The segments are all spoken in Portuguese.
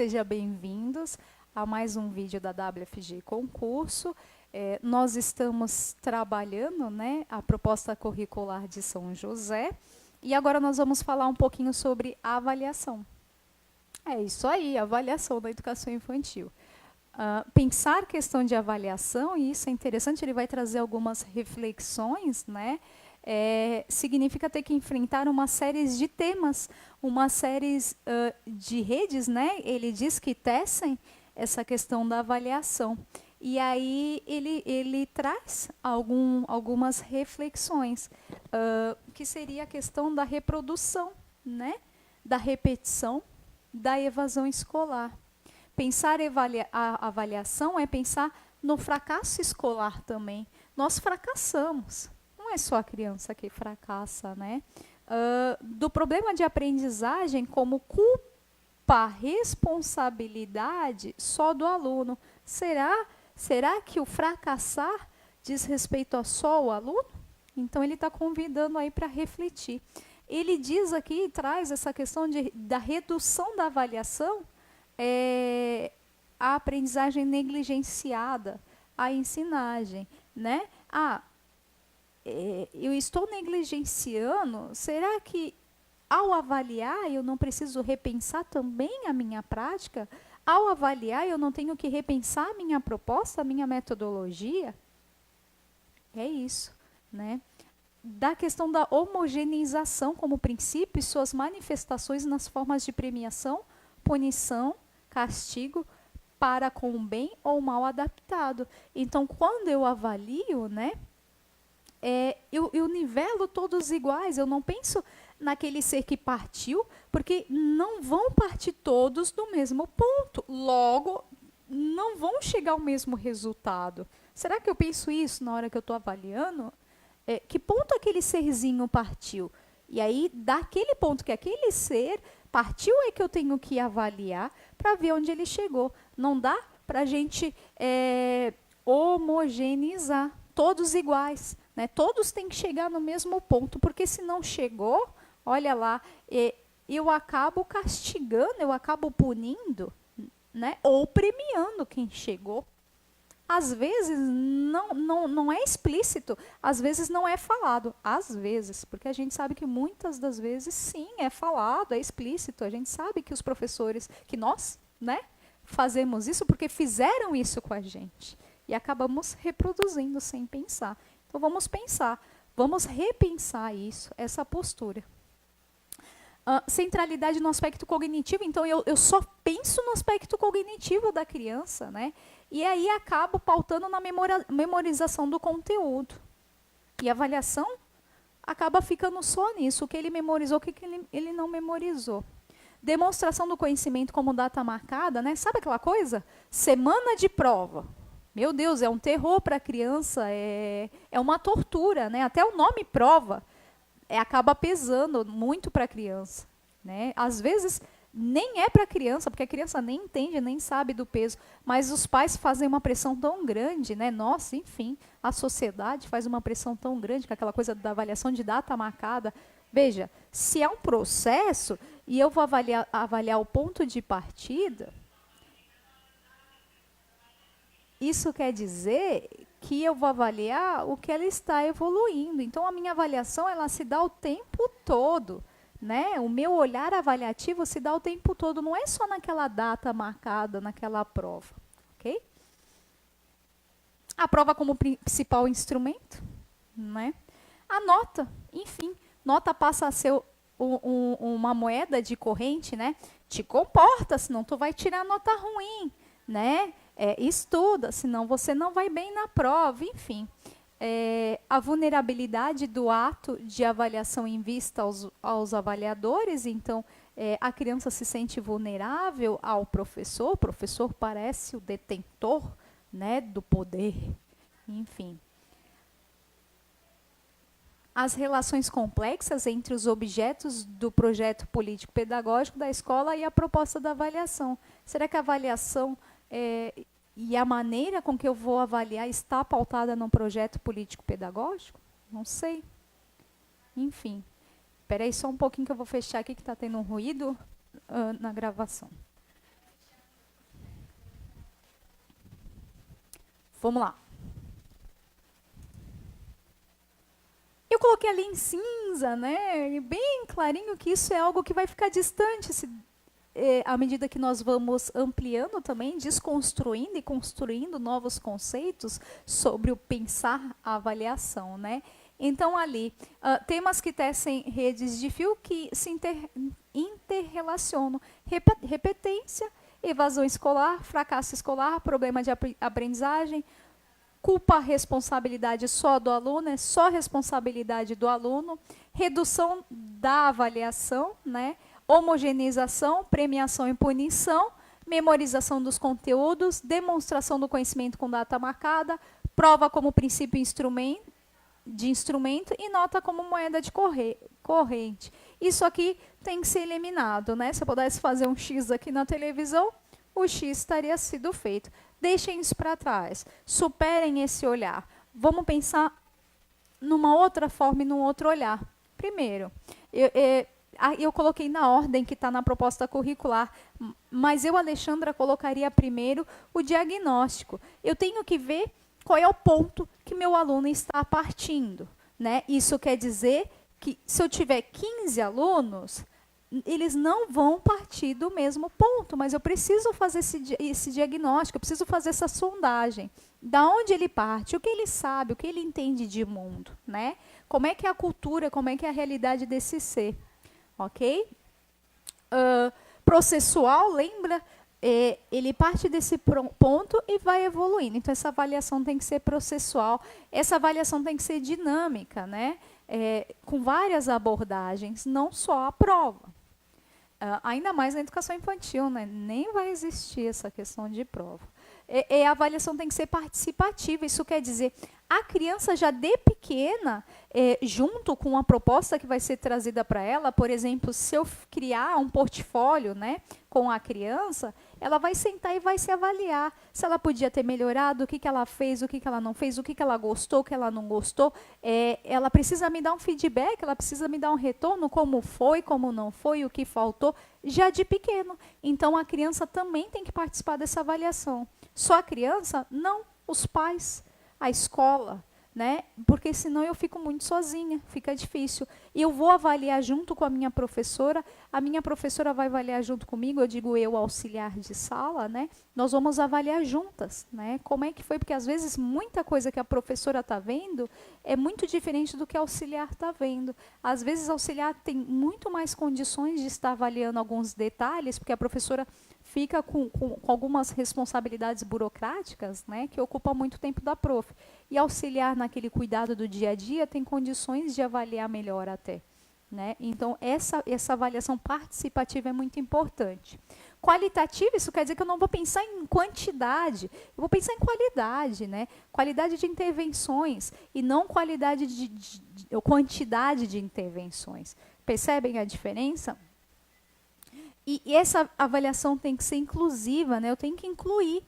Sejam bem-vindos a mais um vídeo da WFG Concurso. Nós estamos trabalhando, né, a proposta curricular de São José e agora nós vamos falar um pouquinho sobre a avaliação. É isso aí, avaliação da educação infantil. Pensar questão de avaliação, e isso é interessante, ele vai trazer algumas reflexões, né? Significa ter que enfrentar uma série de temas, uma série de redes, né? Ele diz que tecem essa questão da avaliação. E aí ele traz algumas reflexões, que seria a questão da reprodução, né? Da repetição, da evasão escolar. Pensar a avaliação é pensar no fracasso escolar também. Nós fracassamos. Não é só a criança que fracassa, né? Do problema de aprendizagem como culpa, responsabilidade só do aluno. Será que o fracassar diz respeito a só o aluno? Então, ele está convidando aí para refletir. Ele diz aqui, traz essa questão da redução da avaliação, a aprendizagem negligenciada, a ensinagem, né? Eu estou negligenciando, será que ao avaliar eu não preciso repensar também a minha prática? Ao avaliar eu não tenho que repensar a minha proposta, a minha metodologia? É isso, né? Da questão da homogeneização como princípio e suas manifestações nas formas de premiação, punição, castigo para com o bem ou mal adaptado. Então, quando eu avalio, né, eu nivelo todos iguais, eu não penso naquele ser que partiu, porque não vão partir todos do mesmo ponto, logo, não vão chegar ao mesmo resultado. Será que eu penso isso na hora que eu estou avaliando? Que ponto aquele serzinho partiu? E aí, daquele ponto que aquele ser partiu é que eu tenho que avaliar para ver onde ele chegou. Não dá para a gente homogeneizar, todos iguais, né? Todos têm que chegar no mesmo ponto, porque se não chegou, olha lá, eu acabo castigando, eu acabo punindo, né? Ou premiando quem chegou. Às vezes não é explícito, às vezes não é falado, às vezes, porque a gente sabe que muitas das vezes sim, é falado, é explícito, a gente sabe que os professores, que nós, né, fazemos isso porque fizeram isso com a gente e acabamos reproduzindo sem pensar. Então vamos pensar, vamos repensar isso, essa postura. Centralidade no aspecto cognitivo, então eu só penso no aspecto cognitivo da criança, né? E aí acabo pautando na memorização do conteúdo. E a avaliação acaba ficando só nisso, o que ele memorizou, o que ele não memorizou. Demonstração do conhecimento como data marcada, né? Sabe aquela coisa? Semana de prova. Meu Deus, é um terror para a criança, é uma tortura, né? Até o nome prova acaba pesando muito para a criança, né? Às vezes nem é para a criança, porque a criança nem entende, nem sabe do peso, mas os pais fazem uma pressão tão grande, né? Nossa, enfim, a sociedade faz uma pressão tão grande com aquela coisa da avaliação de data marcada. Veja, se é um processo e eu vou avaliar o ponto de partida, isso quer dizer que eu vou avaliar o que ela está evoluindo. Então, a minha avaliação, ela se dá o tempo todo, né? O meu olhar avaliativo se dá o tempo todo, não é só naquela data marcada, naquela prova, ok? A prova como principal instrumento, né? A nota, enfim, nota passa a ser uma moeda de corrente, né? Te comporta, senão tu vai tirar nota ruim, né? Estuda, senão você não vai bem na prova, enfim. A vulnerabilidade do ato de avaliação em vista aos avaliadores, então a criança se sente vulnerável ao professor, o professor parece o detentor, né, do poder, enfim. As relações complexas entre os objetos do projeto político-pedagógico da escola e a proposta da avaliação. Será que a avaliação e a maneira com que eu vou avaliar está pautada num projeto político-pedagógico? Não sei. Enfim. Espera aí só um pouquinho que eu vou fechar aqui, que está tendo um ruído na gravação. Vamos lá. Eu coloquei ali em cinza, né? Bem clarinho que isso é algo que vai ficar distante à medida que nós vamos ampliando também, desconstruindo e construindo novos conceitos sobre o pensar a avaliação, né? Então, ali, temas que tecem redes de fio que se interrelacionam. Repetência, evasão escolar, fracasso escolar, problema de aprendizagem, culpa, responsabilidade só do aluno, é só responsabilidade do aluno, redução da avaliação, né? Homogeneização, premiação e punição, memorização dos conteúdos, demonstração do conhecimento com data marcada, prova como princípio de instrumento e nota como moeda de corrente. Isso aqui tem que ser eliminado, né? Se eu pudesse fazer um X aqui na televisão, o X estaria sido feito. Deixem isso para trás. Superem esse olhar. Vamos pensar numa outra forma e num outro olhar. Primeiro, eu coloquei na ordem que está na proposta curricular, mas eu, Alexandra, colocaria primeiro o diagnóstico. Eu tenho que ver qual é o ponto que meu aluno está partindo, né? Isso quer dizer que se eu tiver 15 alunos, eles não vão partir do mesmo ponto, mas eu preciso fazer esse diagnóstico, eu preciso fazer essa sondagem. Da onde ele parte, o que ele sabe, o que ele entende de mundo, né? Como é que é a cultura, como é que é a realidade desse ser, ok? Processual, lembra? Ele parte desse ponto e vai evoluindo. Então, essa avaliação tem que ser processual, essa avaliação tem que ser dinâmica, né? Com várias abordagens, não só a prova. Ainda mais na educação infantil, né? Nem vai existir essa questão de prova. A avaliação tem que ser participativa, isso quer dizer, a criança já de pequena, junto com a proposta que vai ser trazida para ela, por exemplo, se eu criar um portfólio, né, com a criança, ela vai sentar e vai se avaliar. Se ela podia ter melhorado, o que ela fez, o que ela não fez, o que ela gostou, o que ela não gostou. Ela precisa me dar um feedback, ela precisa me dar um retorno, como foi, como não foi, o que faltou, já de pequeno. Então, a criança também tem que participar dessa avaliação. Só a criança? Não, os pais, a escola, né? Porque senão eu fico muito sozinha, fica difícil. E eu vou avaliar junto com a minha professora vai avaliar junto comigo, eu digo eu, auxiliar de sala, né? Nós vamos avaliar juntas, né? Como é que foi? Porque às vezes muita coisa que a professora está vendo é muito diferente do que a auxiliar está vendo. Às vezes a auxiliar tem muito mais condições de estar avaliando alguns detalhes, porque a professora fica com algumas responsabilidades burocráticas, né, que ocupam muito tempo da prof. E auxiliar naquele cuidado do dia a dia tem condições de avaliar melhor até, né? Então, essa avaliação participativa é muito importante. Qualitativa, isso quer dizer que eu não vou pensar em quantidade, eu vou pensar em qualidade, né? Qualidade de intervenções e não quantidade de intervenções. Percebem a diferença? E essa avaliação tem que ser inclusiva, né? Eu tenho que incluir,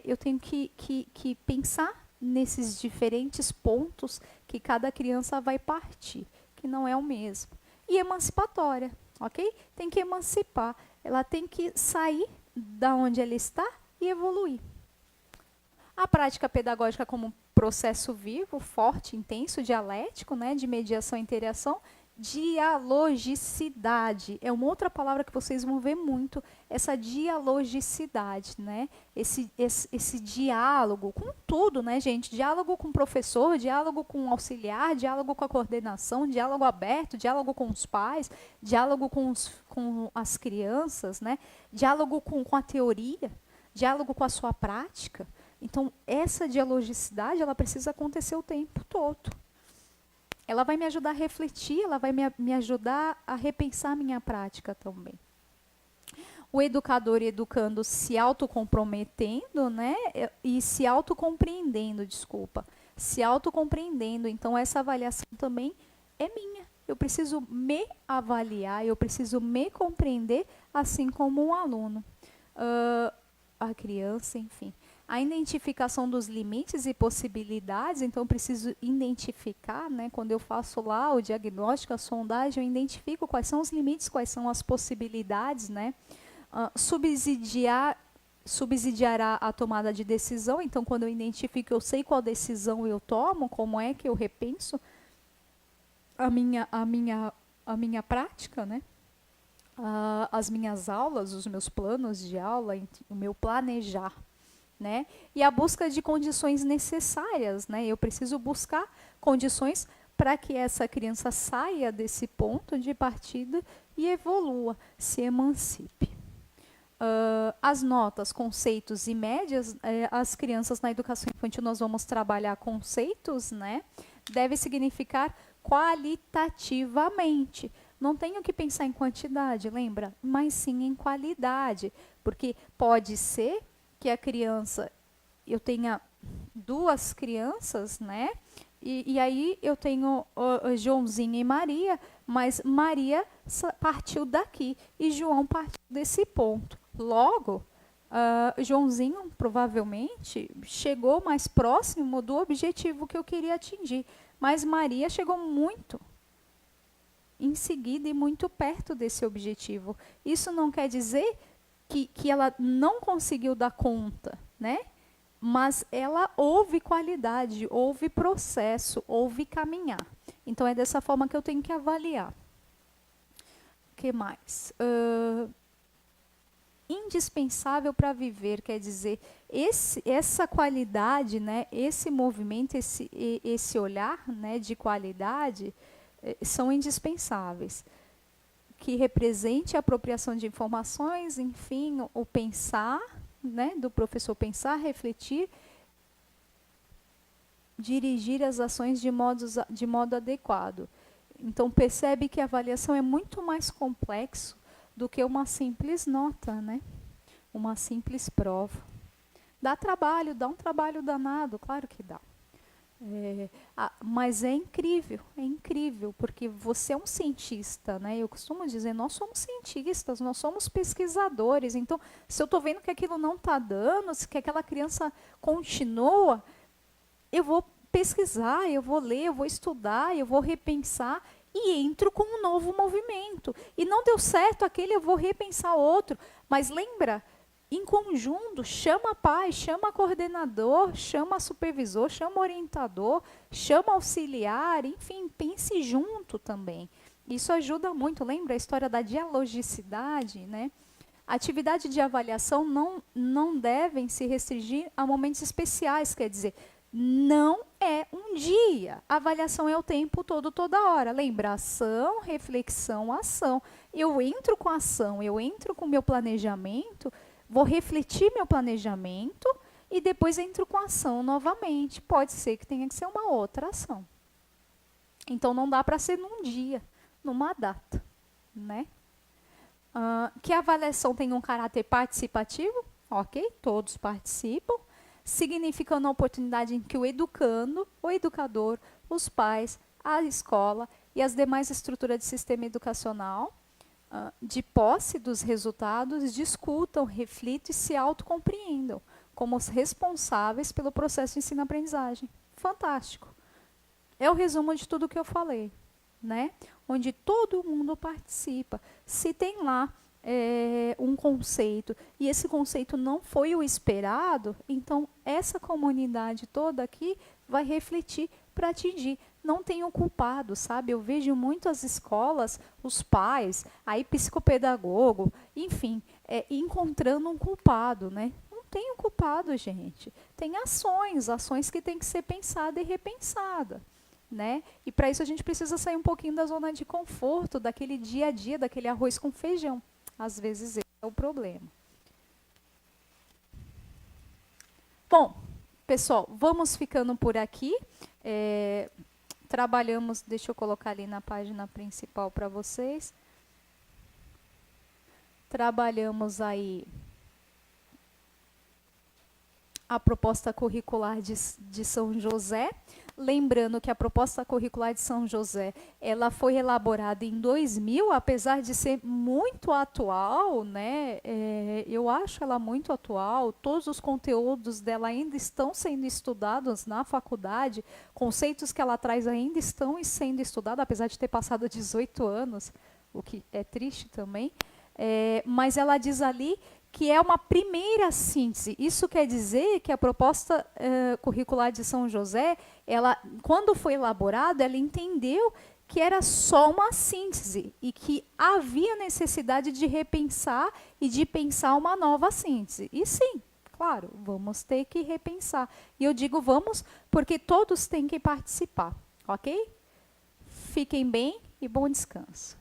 eu tenho que pensar nesses diferentes pontos que cada criança vai partir, que não é o mesmo. E emancipatória, ok? Tem que emancipar, ela tem que sair da onde ela está e evoluir. A prática pedagógica como um processo vivo, forte, intenso, dialético, né? De mediação e interação. Dialogicidade é uma outra palavra que vocês vão ver muito, essa dialogicidade, né? Esse diálogo com tudo, né, gente? Diálogo com o professor, diálogo com o auxiliar, diálogo com a coordenação, diálogo aberto, diálogo com os pais, diálogo com as crianças, né? Diálogo com a teoria, diálogo com a sua prática. Então, essa dialogicidade, ela precisa acontecer o tempo todo. Ela vai me ajudar a refletir, ela vai me ajudar a repensar a minha prática também. O educador e educando se autocomprometendo, né? E se autocompreendendo, desculpa. Se autocompreendendo. Então, essa avaliação também é minha. Eu preciso me avaliar, eu preciso me compreender, assim como um aluno. A criança, enfim. A identificação dos limites e possibilidades, então eu preciso identificar, né, quando eu faço lá o diagnóstico, a sondagem, eu identifico quais são os limites, quais são as possibilidades, né, subsidiar subsidiará a tomada de decisão. Então, quando eu identifico, eu sei qual decisão eu tomo, como é que eu repenso a minha prática, né? As minhas aulas, os meus planos de aula, o meu planejar, né? E a busca de condições necessárias, né? Eu preciso buscar condições para que essa criança saia desse ponto de partida e evolua, se emancipe. As notas, conceitos e médias, as crianças na educação infantil nós vamos trabalhar conceitos, né? Deve significar qualitativamente. Não tenho que pensar em quantidade, lembra? Mas sim em qualidade, porque pode ser que a criança, eu tenha 2 crianças, né? E aí eu tenho Joãozinho e Maria, mas Maria partiu daqui e João partiu desse ponto. Logo, Joãozinho provavelmente chegou mais próximo do objetivo que eu queria atingir, mas Maria chegou muito em seguida e muito perto desse objetivo. Isso não quer dizer que ela não conseguiu dar conta, né? Mas ela houve qualidade, houve processo, houve caminhar. Então, é dessa forma que eu tenho que avaliar. O que mais? Indispensável para viver, quer dizer, essa qualidade, né, esse movimento, esse olhar, né, de qualidade, são indispensáveis. Que represente a apropriação de informações, enfim, o pensar, né, do professor pensar, refletir, dirigir as ações de modo adequado. Então, percebe que a avaliação é muito mais complexo do que uma simples nota, né? Uma simples prova. Dá um trabalho danado, claro que dá. Mas é incrível, porque você é um cientista, né? Eu costumo dizer, nós somos cientistas, nós somos pesquisadores. Então, se eu estou vendo que aquilo não está dando, se que aquela criança continua, eu vou pesquisar, eu vou ler, eu vou estudar, eu vou repensar e entro com um novo movimento. E não deu certo aquele, eu vou repensar outro. Mas lembra, em conjunto, chama pai, chama coordenador, chama supervisor, chama orientador, chama auxiliar, enfim, pense junto também. Isso ajuda muito. Lembra a história da dialogicidade, né? A atividade de avaliação não devem se restringir a momentos especiais, quer dizer, não é um dia. A avaliação é o tempo todo, toda hora. Lembra, ação, reflexão, ação. Eu entro com a ação, eu entro com o meu planejamento, vou refletir meu planejamento e depois entro com a ação novamente. Pode ser que tenha que ser uma outra ação. Então, não dá para ser num dia, numa data, né? Que a avaliação tenha um caráter participativo, ok? Todos participam, significando a oportunidade em que o educando, o educador, os pais, a escola e as demais estruturas de sistema educacional, de posse dos resultados, discutam, reflitam e se autocompreendam como os responsáveis pelo processo de ensino-aprendizagem. Fantástico. É o resumo de tudo que eu falei, né? Onde todo mundo participa. Se tem lá um conceito e esse conceito não foi o esperado, então essa comunidade toda aqui vai refletir para atingir. Não tem um culpado, sabe? Eu vejo muitas escolas, os pais, aí psicopedagogo, enfim, encontrando um culpado, né? Não tem um culpado, gente. Tem ações que têm que ser pensadas e repensadas. Né? E para isso a gente precisa sair um pouquinho da zona de conforto, daquele dia a dia, daquele arroz com feijão. Às vezes esse é o problema. Bom, pessoal, vamos ficando por aqui. Trabalhamos, deixa eu colocar ali na página principal para vocês. Trabalhamos a proposta curricular de São José. Lembrando que a proposta curricular de São José, ela foi elaborada em 2000, apesar de ser muito atual, né? Eu acho ela muito atual, todos os conteúdos dela ainda estão sendo estudados na faculdade, conceitos que ela traz ainda estão sendo estudados, apesar de ter passado 18 anos, o que é triste também, mas ela diz ali que é uma primeira síntese. Isso quer dizer que a proposta curricular de São José, ela, quando foi elaborada, ela entendeu que era só uma síntese e que havia necessidade de repensar e de pensar uma nova síntese. E sim, claro, vamos ter que repensar. E eu digo vamos porque todos têm que participar, ok? Fiquem bem e bom descanso.